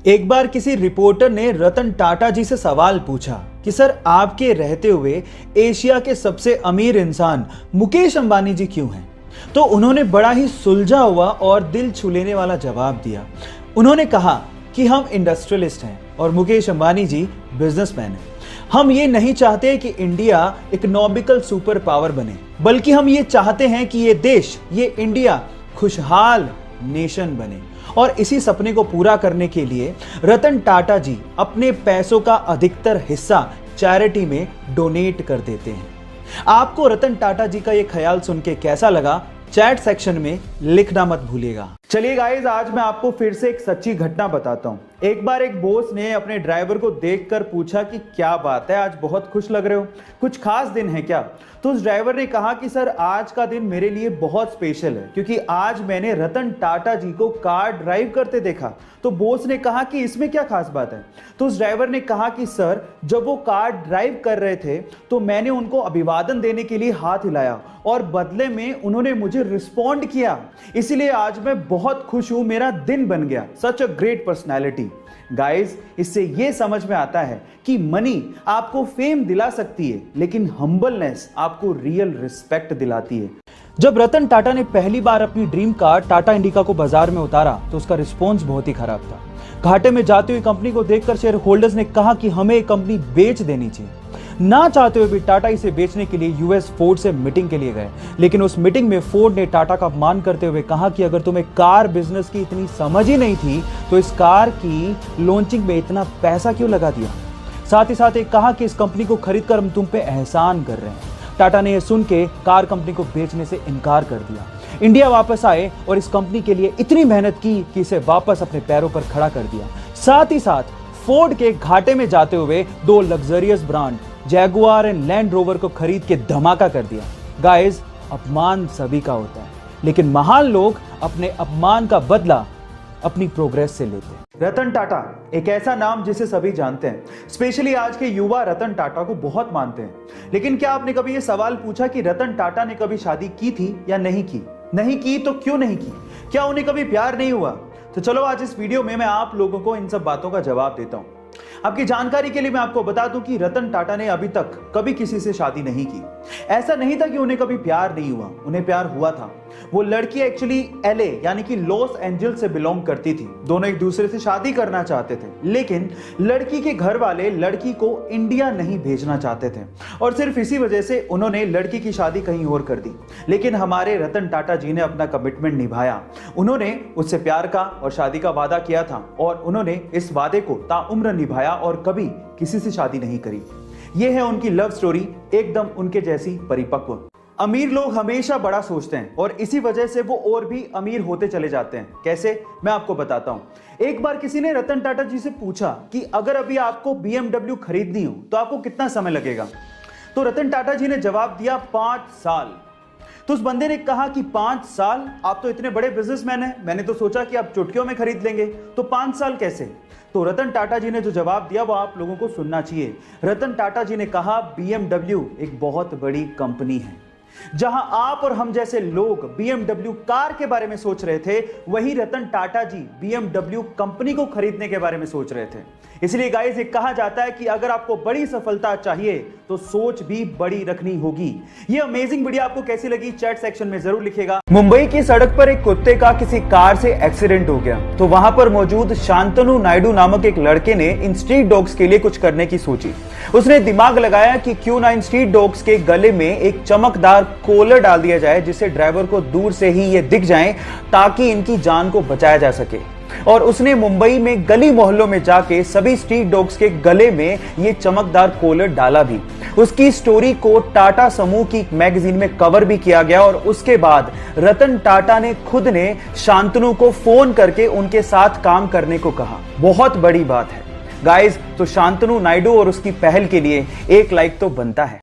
एक बार किसी रिपोर्टर ने रतन टाटा जी से सवाल पूछा कि सर आपके रहते हुए एशिया के सबसे अमीर इंसान मुकेश अंबानी जी क्यों हैं? तो उन्होंने बड़ा ही सुलझा हुआ और दिल छू लेने वाला जवाब दिया। उन्होंने कहा कि हम इंडस्ट्रियलिस्ट हैं और मुकेश अंबानी जी बिजनेसमैन हैं। हम ये नहीं चाहते कि इंडिया इकोनॉमिकल सुपर पावर बने, बल्कि हम ये चाहते हैं कि ये देश, ये इंडिया खुशहाल नेशन बने। और इसी सपने को पूरा करने के लिए रतन टाटा जी अपने पैसों का अधिकतर हिस्सा चैरिटी में डोनेट कर देते हैं। आपको रतन टाटा जी का ये ख्याल सुन के कैसा लगा, चैट सेक्शन में लिखना मत भूलिएगा। चलिए गाइस, आज मैं आपको फिर से एक सच्ची घटना बताता हूं। एक बार एक बॉस ने अपने ड्राइवर को देखकर पूछा कि क्या बात है, आज बहुत खुश लग रहे हो, कुछ खास दिन है क्या? तो उस ड्राइवर ने कहा कि सर आज का दिन मेरे लिए बहुत स्पेशल है, क्योंकि आज मैंने रतन टाटा जी को कार ड्राइव करते देखा। तो बॉस ने कहा कि इसमें क्या खास बात है? तो उस ड्राइवर ने कहा कि सर जब वो कार ड्राइव कर रहे थे तो मैंने उनको अभिवादन देने के लिए हाथ हिलाया और बदले में उन्होंने मुझे रिस्पॉन्ड किया, इसलिए आज मैं बहुत खुश हूं, मेरा दिन बन गया। सच अ ग्रेट पर्सनैलिटी। गाइस, इससे यह समझ में आता है कि मनी आपको फेम दिला सकती है, लेकिन हम्बलनेस आपको रियल रिस्पेक्ट दिलाती है। जब रतन टाटा ने पहली बार अपनी ड्रीम कार टाटा इंडिका को बाजार में उतारा तो उसका रिस्पॉन्स बहुत ही खराब था। घाटे में जाती हुई कंपनी को देखकर शेयर होल्डर्स ने कहा कि हमें ये कंपनी बेच देनी चाहिए। ना चाहते हुए भी टाटा इसे बेचने के लिए यूएस फोर्ड से मीटिंग के लिए गए, लेकिन उस मीटिंग में फोर्ड ने टाटा का अपमान करते हुए कहा कि अगर तुम्हें कार बिजनेस की इतनी समझ ही नहीं थी तो इस कार की लॉन्चिंग में इतना पैसा क्यों लगा दिया। साथ ही साथ एक कहा कि इस कंपनी को खरीदकर हम तुम पे एहसान कर रहे हैं। टाटा ने यह सुन के कार कंपनी को बेचने से इनकार कर दिया। इंडिया वापस आए और इस कंपनी के लिए इतनी मेहनत की कि इसे वापस अपने पैरों पर खड़ा कर दिया। साथ ही साथ फोर्ड के घाटे में जाते हुए दो luxurious brand Jaguar and land rover को खरीद के धमाका कर दिया। गाइस, अपमान सभी का होता है, लेकिन महान लोग अपने अपमान का बदला अपनी प्रोग्रेस से लेते हैं। रतन टाटा एक ऐसा नाम जिसे सभी जानते हैं, स्पेशली आज के युवा रतन टाटा को बहुत मानते हैं। लेकिन क्या आपने कभी यह सवाल पूछा कि रतन टाटा ने कभी शादी की थी या नहीं की? नहीं की तो क्यों नहीं की? क्या उन्हें कभी प्यार नहीं हुआ? तो चलो आज इस वीडियो में मैं आप लोगों को इन सब बातों का जवाब देता हूं। आपकी जानकारी के लिए मैं आपको बता दूं कि रतन टाटा ने अभी तक कभी किसी से शादी नहीं की। ऐसा नहीं था कि उन्हें कभी प्यार नहीं हुआ, उन्हें प्यार हुआ था। वो लड़की एक्चुअली एलए यानी कि लॉस एंजल्स से बिलोंग करती थी। दोनों एक दूसरे से शादी करना चाहते थे, लेकिन लड़की के घर वाले लड़की को इंडिया नहीं भेजना चाहते थे और सिर्फ इसी वजह से उन्होंने लड़की की शादी कहीं और कर दी। लेकिन हमारे रतन टाटा जी ने अपना कमिटमेंट निभाया। उन्होंने उससे प्यार का और शादी का वादा किया था और उन्होंने इस वादे को ताउम्र निभाया और कभी किसी से शादी नहीं करी। यह है उनकी लव स्टोरी, एकदम उनके जैसी परिपक्व। अमीर लोग हमेशा बड़ा सोचते हैं और इसी वजह से वो और भी अमीर होते चले जाते हैं। कैसे, मैं आपको बताता हूं। एक बार किसी ने रतन टाटा जी से पूछा कि अगर अभी आपको BMW खरीदनी हो तो आपको कितना समय लगेगा? तो रतन टाटा जी ने जवाब दिया 5 साल। तो उस बंदे ने कहा कि 5 साल? आप तो इतने बड़े बिजनेसमैन हैं, मैंने तो सोचा कि आप चुटकियों में खरीद लेंगे, तो 5 साल कैसे? तो रतन टाटा जी ने जो जवाब दिया वो आप लोगों को सुनना चाहिए। रतन टाटा जी ने कहा BMW एक बहुत बड़ी कंपनी है। जहां आप और हम जैसे लोग BMW कार के बारे में सोच रहे थे, वहीं रतन टाटा जी BMW कंपनी को खरीदने के बारे में सोच रहे थे। इसलिए गाइस, ये कहा जाता है कि अगर आपको बड़ी सफलता चाहिए तो सोच भी बड़ी रखनी होगी। ये अमेजिंग वीडियो आपको कैसी लगी, चैट सेक्शन में जरूर लिखिएगा। मुंबई की सड़क पर एक कुत्ते का किसी कार से एक्सीडेंट हो गया तो वहां पर मौजूद शांतनु नायडू नामक एक लड़के ने इन स्ट्रीट डॉग्स के लिए कुछ करने की सोची। उसने दिमाग लगाया कि क्यों ना इन स्ट्रीट डॉग्स के गले में एक चमकदार कॉलर डाल दिया जाए जिससे ड्राइवर को दूर से ही ये दिख जाए ताकि इनकी जान को बचाया जा सके। और उसने मुंबई में गली मोहल्लों में जाके सभी स्ट्रीट डॉग्स के गले में ये चमकदार कॉलर डाला भी। उसकी स्टोरी को टाटा समूह की मैगजीन में कवर भी किया गया और उसके बाद रतन टाटा ने खुद ने शांतनु को फोन करके उनके साथ काम करने को कहा। बहुत बड़ी बात है गाइस। तो शांतनु नायडू और उसकी पहल के लिए एक लाइक तो बनता है।